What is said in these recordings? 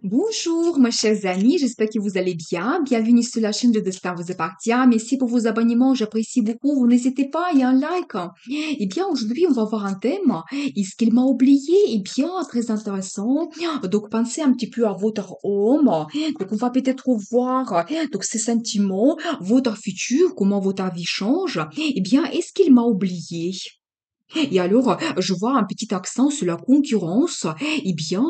Bonjour, mes chers amis, j'espère que vous allez bien. Bienvenue sur la chaîne de Destin vous appartient. Merci pour vos abonnements, j'apprécie beaucoup. Vous n'hésitez pas, il y a un like. Eh bien, aujourd'hui, on va voir un thème. Est-ce qu'il m'a oublié? Eh bien, très intéressant. Donc, pensez un petit peu à votre homme. Donc, on va peut-être voir donc ses sentiments, votre futur, comment votre vie change. Eh bien, est-ce qu'il m'a oublié? Et alors, je vois un petit accent sur la concurrence. Eh bien,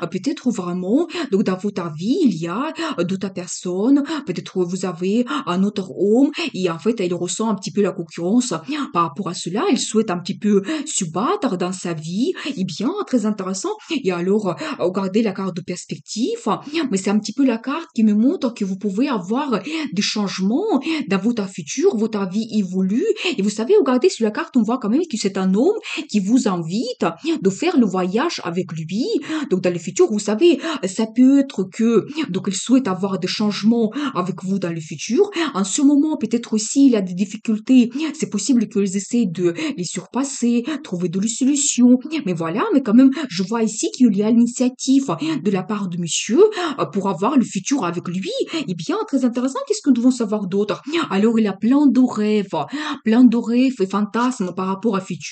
peut-être vraiment, donc dans votre vie, il y a d'autres personnes. Peut-être vous avez un autre homme et en fait, il ressent un petit peu la concurrence. Par rapport à cela, il souhaite un petit peu se battre dans sa vie. Eh bien, très intéressant. Et alors, regardez la carte de perspective. Mais c'est un petit peu la carte qui me montre que vous pouvez avoir des changements dans votre futur, votre vie évolue. Et vous savez, regardez sur la carte, on voit quand même que c'est un homme qui vous invite de faire le voyage avec lui. Donc, dans le futur, vous savez, ça peut être que, donc, il souhaite avoir des changements avec vous dans le futur. En ce moment, peut-être aussi, il a des difficultés. C'est possible qu'ils essaient de les surpasser, trouver de solutions. Mais voilà, mais quand même, je vois ici qu'il y a l'initiative de la part de monsieur pour avoir le futur avec lui. Eh bien, très intéressant. Qu'est-ce que nous devons savoir d'autre? Alors, il a plein de rêves et fantasmes par rapport à futur,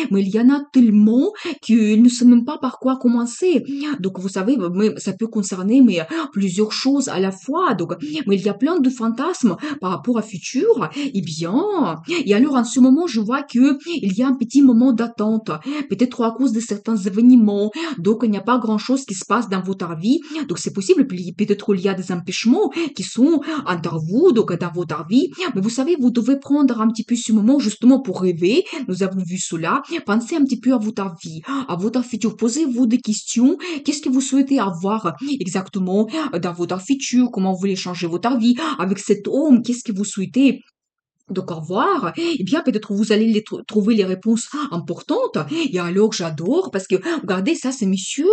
mais il y en a tellement qu'il ne sait même pas par quoi commencer. Donc, vous savez, ça peut concerner plusieurs choses à la fois. Donc, mais il y a plein de fantasmes par rapport à futur. Eh bien, et alors en ce moment, je vois que il y a un petit moment d'attente, peut-être à cause de certains événements. Donc, il n'y a pas grand-chose qui se passe dans votre vie. Donc, c'est possible, peut-être il y a des empêchements qui sont entre vous, donc dans votre vie. Mais vous savez, vous devez prendre un petit peu ce moment justement pour rêver. Nous avons vu cela. Pensez un petit peu à votre vie, à votre futur. Posez-vous des questions. Qu'est-ce que vous souhaitez avoir exactement dans votre futur? Comment vous voulez changer votre vie? Avec cet homme, qu'est-ce que vous souhaitez donc, au revoir. Eh bien, peut-être vous allez trouver les réponses importantes. Et alors, j'adore parce que, regardez, ça, c'est monsieur.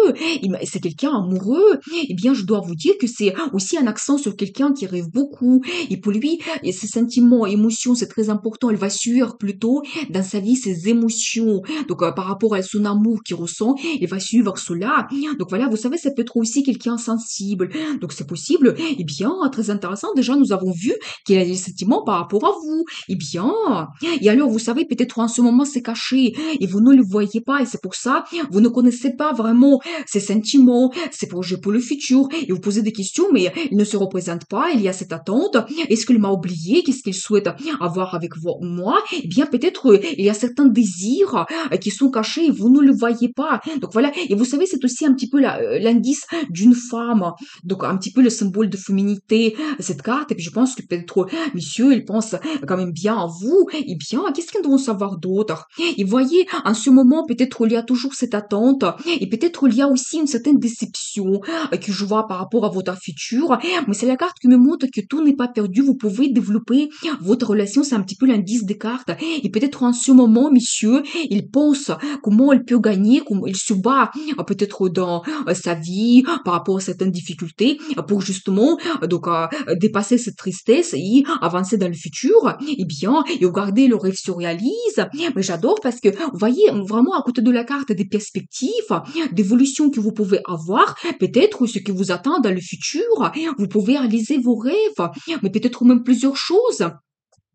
C'est quelqu'un amoureux. Eh bien, je dois vous dire que c'est aussi un accent sur quelqu'un qui rêve beaucoup. Et pour lui, et ses sentiments, émotions, c'est très important. Elle va suivre plutôt dans sa vie ses émotions. Donc, par rapport à son amour qu'il ressent, il va suivre cela. Donc, voilà, vous savez, ça peut être aussi quelqu'un sensible. Donc, c'est possible. Eh bien, très intéressant. Déjà, nous avons vu qu'il a des sentiments par rapport à vous. Eh bien, et alors vous savez, peut-être en ce moment c'est caché et vous ne le voyez pas et c'est pour ça, vous ne connaissez pas vraiment ses sentiments, ses projets pour le futur et vous posez des questions mais il ne se représente pas, il y a cette attente. Est-ce qu'il m'a oublié? Qu'est-ce qu'il souhaite avoir avec moi? Eh bien, peut-être il y a certains désirs qui sont cachés et vous ne le voyez pas. Donc voilà, et vous savez, c'est aussi un petit peu l'indice d'une femme, donc un petit peu le symbole de féminité, cette carte, et puis je pense que peut-être monsieur, il pense quand même bien à vous, et bien, qu'est-ce qu'ils doivent savoir d'autre? Et voyez, en ce moment, peut-être il y a toujours cette attente, et peut-être il y a aussi une certaine déception que je vois par rapport à votre futur, mais c'est la carte qui me montre que tout n'est pas perdu, vous pouvez développer votre relation, c'est un petit peu l'indice des cartes, et peut-être en ce moment, monsieur, il pense comment il peut gagner, comment il se bat, peut-être dans sa vie, par rapport à certaines difficultés, pour justement, dépasser cette tristesse et avancer dans le futur, eh bien, et regarder le rêve se réalise. Mais j'adore parce que, vous voyez, vraiment à côté de la carte des perspectives, d'évolution que vous pouvez avoir, peut-être ce qui vous attend dans le futur, vous pouvez réaliser vos rêves, mais peut-être même plusieurs choses.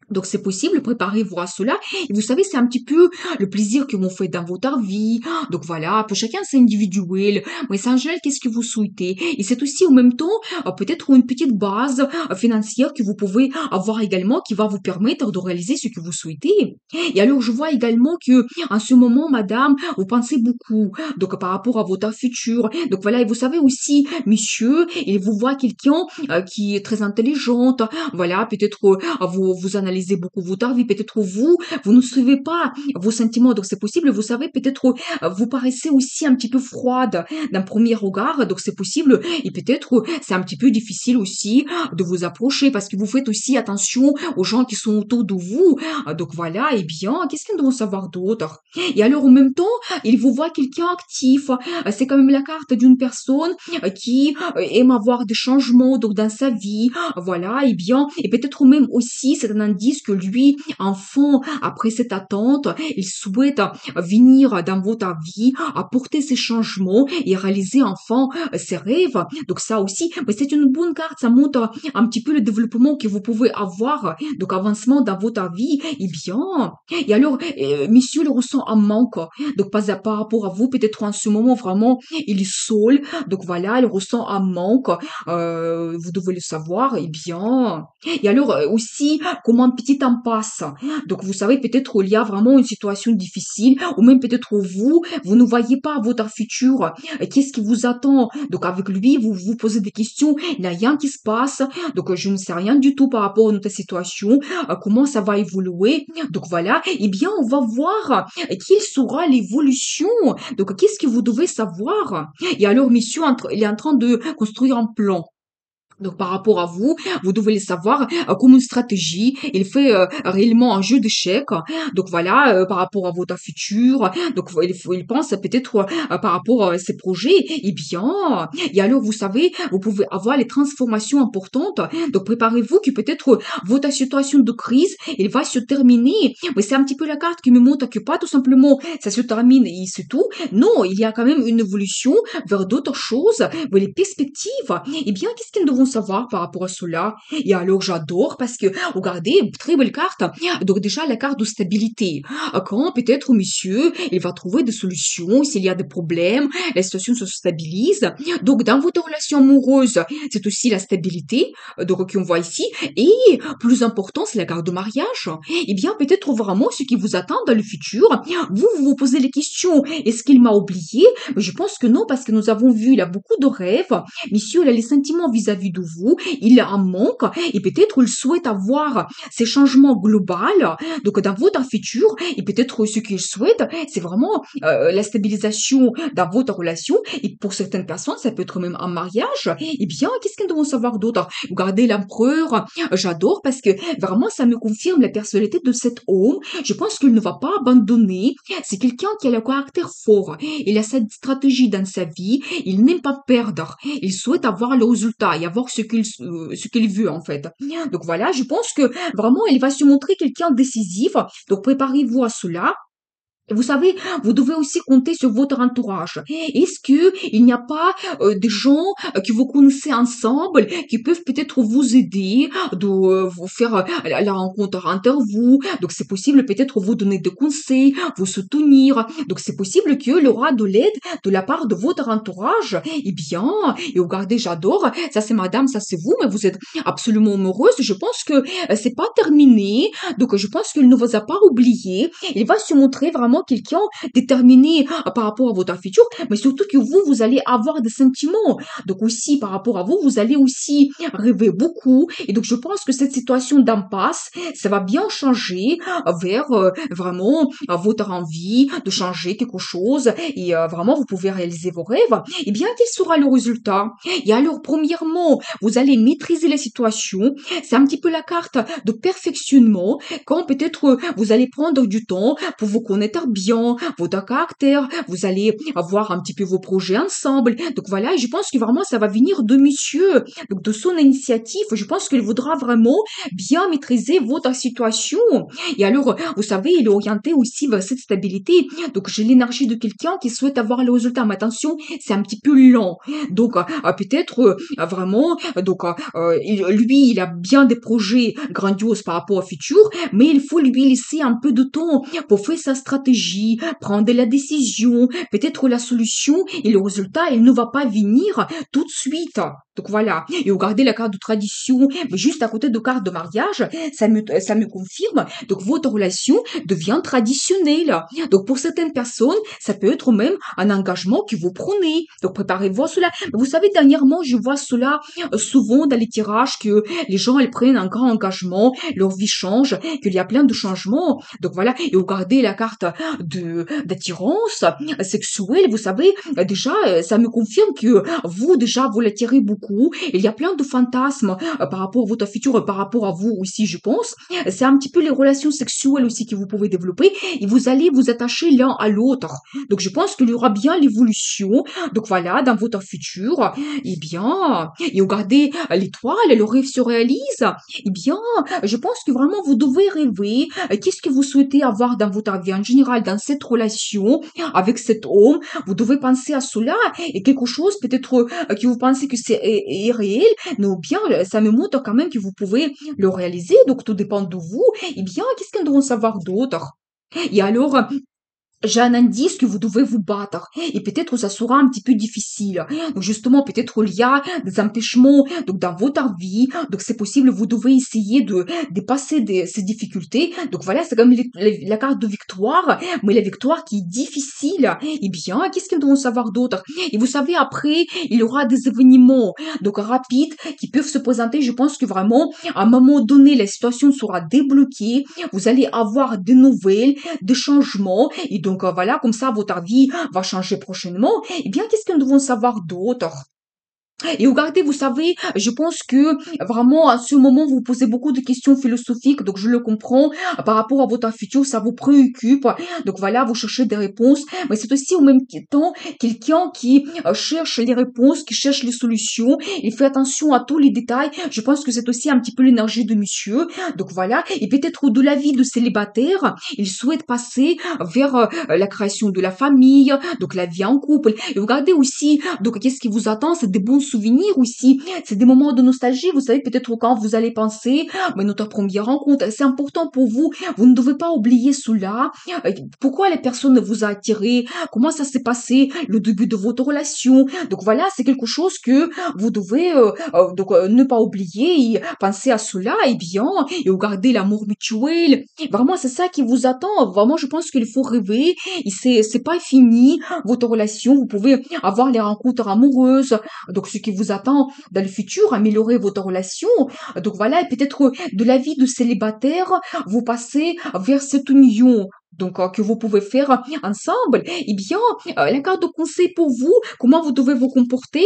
Donc c'est possible, préparez-vous à cela. Et vous savez, c'est un petit peu le plaisir que vous faites dans votre vie. Donc voilà, pour chacun c'est individuel. Mais c'est en général, qu'est-ce que vous souhaitez. Et c'est aussi en même temps peut-être une petite base financière que vous pouvez avoir également qui va vous permettre de réaliser ce que vous souhaitez. Et alors je vois également que en ce moment, madame, vous pensez beaucoup. Donc par rapport à votre futur. Donc voilà, et vous savez aussi, monsieur, il vous voit quelqu'un qui est très intelligente. Voilà, peut-être vous analysez beaucoup votre vie, peut-être vous ne suivez pas vos sentiments, donc c'est possible, vous savez, peut-être vous paraissez aussi un petit peu froide d'un premier regard, donc c'est possible, et peut-être c'est un petit peu difficile aussi de vous approcher, parce que vous faites aussi attention aux gens qui sont autour de vous, donc voilà, et bien, qu'est-ce qu'ils doivent savoir d'autre? Et alors, en même temps, il vous voit quelqu'un actif, c'est quand même la carte d'une personne qui aime avoir des changements donc dans sa vie, voilà, et bien, et peut-être même aussi, c'est un indice disent que lui, enfant, après cette attente, il souhaite venir dans votre vie, apporter ces changements et réaliser enfin ses rêves. Donc ça aussi, mais c'est une bonne carte, ça montre un petit peu le développement que vous pouvez avoir, donc avancement dans votre vie, et bien, et alors, monsieur il ressent un manque, donc pas par rapport à vous, peut-être en ce moment vraiment, il est seul, donc voilà, il ressent un manque, vous devez le savoir, et bien, et alors aussi, comme un petit impasse, donc vous savez, peut-être il y a vraiment une situation difficile, ou même peut-être vous ne voyez pas votre futur, qu'est-ce qui vous attend, donc avec lui, vous vous posez des questions, il n'y a rien qui se passe, donc je ne sais rien du tout par rapport à notre situation, comment ça va évoluer. Donc voilà, eh bien on va voir quelle sera l'évolution. Donc qu'est-ce que vous devez savoir? Et alors monsieur, il est en train de construire un plan. Donc par rapport à vous, vous devez le savoir comme une stratégie. Il fait réellement un jeu d'échecs. Donc voilà, par rapport à votre futur. Donc il pense peut-être par rapport à ses projets. Eh bien, et alors vous savez, vous pouvez avoir les transformations importantes. Donc préparez-vous que peut-être votre situation de crise, elle va se terminer. Mais c'est un petit peu la carte qui me montre que pas tout simplement ça se termine et c'est tout. Non, il y a quand même une évolution vers d'autres choses, vers les perspectives. Eh bien, qu'est-ce qu'ils devront savoir par rapport à cela? Et alors, j'adore parce que, regardez, très belle carte. Donc, déjà, la carte de stabilité. Quand peut-être monsieur, il va trouver des solutions, s'il y a des problèmes, la situation se stabilise. Donc, dans votre relation amoureuse, c'est aussi la stabilité, donc, qu'on voit ici. Et, plus important, c'est la carte de mariage. Eh bien, peut-être vraiment ce qui vous attend dans le futur. Vous vous posez les questions. Est-ce qu'il m'a oublié? Mais je pense que non, parce que nous avons vu, il a beaucoup de rêves. Monsieur, il a les sentiments vis-à-vis de vous, il a un manque, et peut-être il souhaite avoir ces changements globaux, donc dans votre futur, et peut-être ce qu'il souhaite, c'est vraiment la stabilisation dans votre relation, et pour certaines personnes, ça peut être même un mariage. Eh bien, qu'est-ce qu'ils devront savoir d'autre? Regardez l'empereur, j'adore parce que vraiment, ça me confirme la personnalité de cet homme. Je pense qu'il ne va pas abandonner. C'est quelqu'un qui a le caractère fort. Il a cette stratégie dans sa vie. Il n'aime pas perdre. Il souhaite avoir le résultat et avoir ce qu'il veut, en fait. Donc voilà, je pense que vraiment, il va se montrer quelqu'un décisif. Donc préparez-vous à cela. Vous savez, vous devez aussi compter sur votre entourage. Est-ce que il n'y a pas des gens que vous connaissez ensemble qui peuvent peut-être vous aider, de vous faire la rencontre entre vous. Donc c'est possible peut-être vous donner des conseils, vous soutenir. Donc c'est possible qu'il y aura de l'aide de la part de votre entourage. Eh bien, et regardez, j'adore. Ça c'est madame, ça c'est vous, mais vous êtes absolument heureuse. Je pense que c'est pas terminé. Donc je pense qu'il ne vous a pas oublié. Il va se montrer vraiment quelqu'un déterminé par rapport à votre futur, mais surtout que vous allez avoir des sentiments. Donc aussi, par rapport à vous, vous allez aussi rêver beaucoup. Et donc, je pense que cette situation d'impasse, ça va bien changer vers vraiment votre envie de changer quelque chose. Et vraiment, vous pouvez réaliser vos rêves. Eh bien, quel sera le résultat? Et alors, premièrement, vous allez maîtriser la situation. C'est un petit peu la carte de perfectionnement quand peut-être vous allez prendre du temps pour vous connaître bien, votre caractère, vous allez avoir un petit peu vos projets ensemble. Donc voilà, et je pense que vraiment ça va venir de monsieur, donc de son initiative. Je pense qu'il voudra vraiment bien maîtriser votre situation. Et alors, vous savez, il est orienté aussi vers cette stabilité. Donc j'ai l'énergie de quelqu'un qui souhaite avoir le résultat. Mais attention, c'est un petit peu lent. Donc peut-être vraiment, donc lui, il a bien des projets grandioses par rapport au futur, mais il faut lui laisser un peu de temps pour faire sa stratégie, prendre la décision, peut-être la solution, et le résultat, il ne va pas venir tout de suite. Donc voilà. Et regardez la carte de tradition, mais juste à côté de carte de mariage, ça me confirme. Donc votre relation devient traditionnelle. Donc pour certaines personnes, ça peut être même un engagement que vous prenez. Donc préparez-vous à cela. Mais vous savez, dernièrement, je vois cela souvent dans les tirages que les gens, ils prennent un grand engagement, leur vie change, qu'il y a plein de changements. Donc voilà. Et regardez la carte d'attirance sexuelle. Vous savez, déjà, ça me confirme que vous, déjà, vous l'attirez beaucoup. beaucoup. Il y a plein de fantasmes par rapport à votre futur, par rapport à vous aussi, je pense. C'est un petit peu les relations sexuelles aussi que vous pouvez développer et vous allez vous attacher l'un à l'autre. Donc, je pense qu'il y aura bien l'évolution. Donc, voilà, dans votre futur, eh bien, et regardez l'étoile, le rêve se réalise. Eh bien, je pense que vraiment vous devez rêver. Qu'est-ce que vous souhaitez avoir dans votre vie en général, dans cette relation avec cet homme? Vous devez penser à cela et quelque chose peut-être que vous pensez que est réel, mais ou bien ça me montre quand même que vous pouvez le réaliser. Donc tout dépend de vous. Eh bien, qu'est-ce qu'on doit savoir d'autre? Et alors, j'ai un indice que vous devez vous battre et peut-être ça sera un petit peu difficile. Donc justement, peut-être il y a des empêchements donc dans votre vie. Donc c'est possible, vous devez essayer de dépasser ces difficultés. Donc voilà, c'est comme la carte de victoire, mais la victoire qui est difficile. Eh bien, qu'est-ce qu'ils doivent savoir d'autre? Et vous savez, après, il y aura des événements donc rapides qui peuvent se présenter. Je pense que vraiment, à un moment donné, la situation sera débloquée. Vous allez avoir des nouvelles, des changements. Et donc, voilà, comme ça, votre vie va changer prochainement. Eh bien, qu'est-ce que nous devons savoir d'autre? Et regardez, vous savez, je pense que vraiment à ce moment, vous vous posez beaucoup de questions philosophiques, donc je le comprends, par rapport à votre futur, ça vous préoccupe. Donc voilà, vous cherchez des réponses, mais c'est aussi au même temps quelqu'un qui cherche les réponses, qui cherche les solutions, il fait attention à tous les détails. Je pense que c'est aussi un petit peu l'énergie de monsieur. Donc voilà, et peut-être de la vie de célibataire, il souhaite passer vers la création de la famille, donc la vie en couple. Et regardez aussi, donc qu'est-ce qui vous attend? C'est des bons souvenirs aussi. C'est des moments de nostalgie. Vous savez, peut-être quand vous allez penser, mais notre première rencontre, c'est important pour vous. Vous ne devez pas oublier cela. Pourquoi les personnes vous a attiré? Comment ça s'est passé? Le début de votre relation. Donc voilà, c'est quelque chose que vous devez ne pas oublier et penser à cela et bien et regarder l'amour mutuel. Vraiment, c'est ça qui vous attend. Vraiment, je pense qu'il faut rêver. Et c'est pas fini votre relation. Vous pouvez avoir les rencontres amoureuses. Donc, ce qui vous attend dans le futur, améliorer votre relation. Donc, voilà, et peut-être de la vie de célibataire, vous passez vers cette union. Donc, que vous pouvez faire ensemble. Eh bien, la carte de conseil pour vous, comment vous devez vous comporter?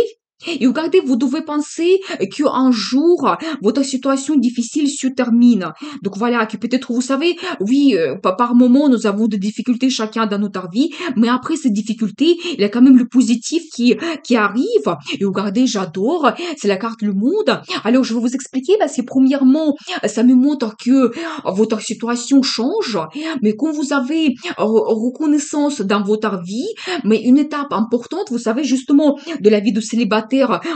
Et regardez, vous devez penser qu'un jour, votre situation difficile se termine. Donc voilà, que peut-être, vous savez, oui, par moment, nous avons des difficultés chacun dans notre vie, mais après ces difficultés, il y a quand même le positif qui arrive. Et regardez, j'adore, c'est la carte Le Monde. Alors, je vais vous expliquer parce que premièrement, ça me montre que votre situation change, mais quand vous avez reconnaissance dans votre vie, mais une étape importante, vous savez, justement, de la vie de célibataire,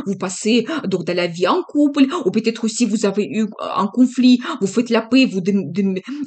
vous passez donc dans la vie en couple, ou peut-être aussi vous avez eu un conflit, vous faites la paix, vous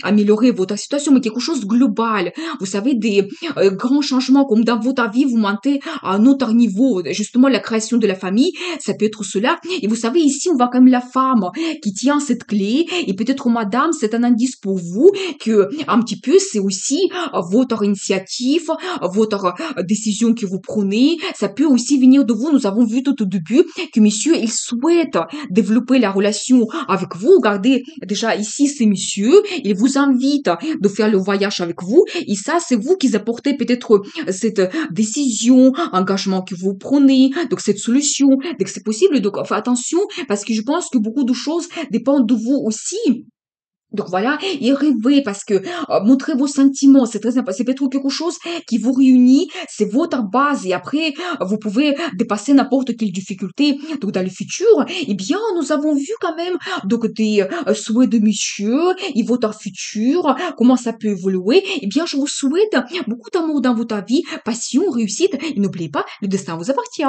améliorez votre situation, mais quelque chose de global. Vous savez, des grands changements comme dans votre vie, vous montez à un autre niveau. Justement, la création de la famille, ça peut être cela. Et vous savez, ici, on voit quand même la femme qui tient cette clé, et peut-être, madame, c'est un indice pour vous que, un petit peu, c'est aussi votre initiative, votre décision que vous prenez, ça peut aussi venir de vous. Nous avons vu tout au début que monsieur, il souhaite développer la relation avec vous. Regardez, déjà ici, c'est monsieur, il vous invite de faire le voyage avec vous. Et ça, c'est vous qui apportez peut-être cette décision, engagement que vous prenez, donc cette solution. Donc c'est possible, donc faites attention parce que je pense que beaucoup de choses dépendent de vous aussi. Donc voilà, et rêvez parce que montrer vos sentiments, c'est très important. C'est peut-être quelque chose qui vous réunit, c'est votre base et après vous pouvez dépasser n'importe quelle difficulté. Donc dans le futur, eh bien nous avons vu quand même donc des souhaits de monsieur et votre futur, comment ça peut évoluer. Eh bien je vous souhaite beaucoup d'amour dans votre vie, passion, réussite et n'oubliez pas, le destin vous appartient.